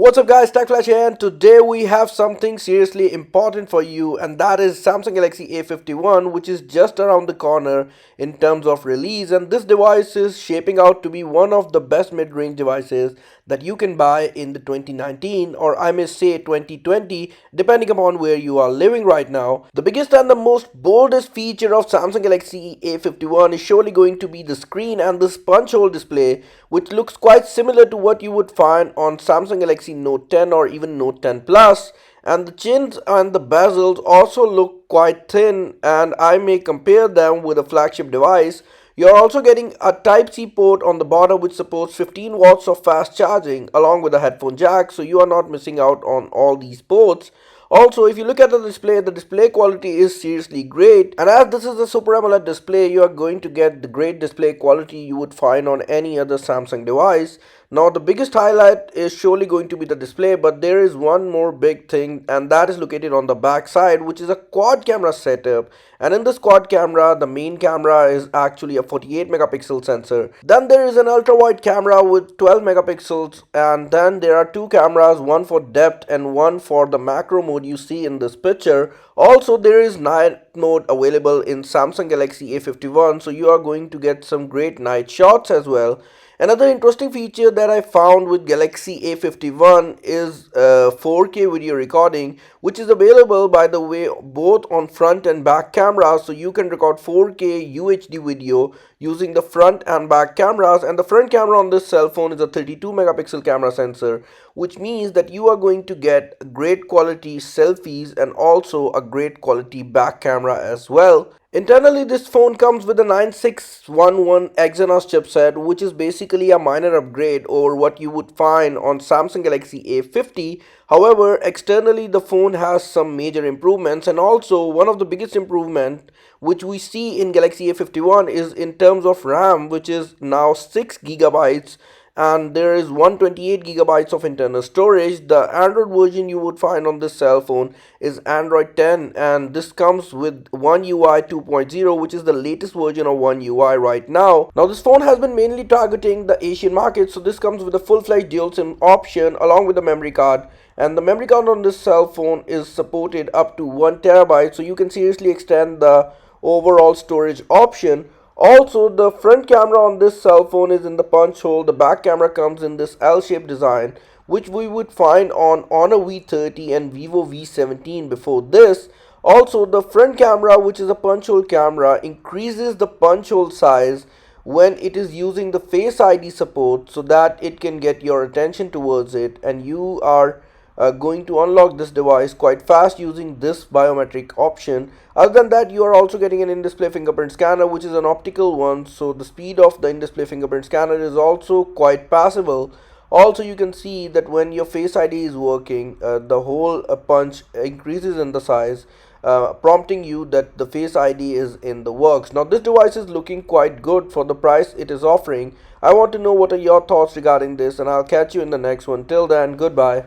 What's up guys, Tech Flash here, and today we have something seriously important for you, and that is Samsung Galaxy A51, which is just around the corner in terms of release. And this device is shaping out to be one of the best mid-range devices that you can buy in the 2019, or I may say 2020, depending upon where you are living right now. The biggest and the most boldest feature of Samsung Galaxy A51 is surely going to be the screen and this punch hole display, which looks quite similar to what you would find on Samsung Galaxy Note 10 or even Note 10 Plus. And the chins and the bezels also look quite thin, and I may compare them with a flagship device. You're also getting a Type-C port on the bottom which supports 15 watts of fast charging along with a headphone jack, so you are not missing out on all these ports. Also, if you look at the display quality is seriously great, and as this is a Super AMOLED display, you are going to get the great display quality you would find on any other Samsung device. Now, the biggest highlight is surely going to be the display, but there is one more big thing, and that is located on the back side, which is a quad camera setup. And in this quad camera, the main camera is actually a 48 megapixel sensor. Then there is an ultra wide camera with 12 megapixels, and then there are two cameras, one for depth and one for the macro mode you see in this picture. Also, there is night mode available in Samsung Galaxy A51, so you are going to get some great night shots as well. Another interesting feature that I found with Galaxy A51 is 4K video recording, which is available, by the way, both on front and back cameras. So you can record 4K UHD video using the front and back cameras. And the front camera on this cell phone is a 32 megapixel camera sensor, which means that you are going to get great quality selfies and also a great quality back camera as well. Internally, this phone comes with a 9611 Exynos chipset, which is basically a minor upgrade over what you would find on Samsung Galaxy A50. However, externally the phone has some major improvements, and also one of the biggest improvement which we see in Galaxy A51 is in terms of RAM, which is now 6 gigabytes, and there is 128 gigabytes of internal storage. The Android version you would find on this cell phone is Android 10, and this comes with One UI 2.0, which is the latest version of One UI right now. Now, this phone has been mainly targeting the Asian market, so this comes with a full-fledged dual SIM option along with the memory card. And the memory card on this cell phone is supported up to 1 terabyte, so you can seriously extend the overall storage option. Also, the front camera on this cell phone is in the punch hole. The back camera comes in this L-shaped design, which we would find on Honor V30 and Vivo V17 before this. Also, the front camera, which is a punch hole camera, increases the punch hole size when it is using the Face ID support, so that it can get your attention towards it, and you are going to unlock this device quite fast using this biometric option. Other than that, you are also getting an in-display fingerprint scanner, which is an optical one, so the speed of the in-display fingerprint scanner is also quite passable. Also, you can see that when your Face ID is working, the whole punch increases in the size, prompting you that the Face ID is in the works. Now, this device is looking quite good for the price it is offering. I want to know what are your thoughts regarding this, and I'll catch you in the next one. Till then, goodbye.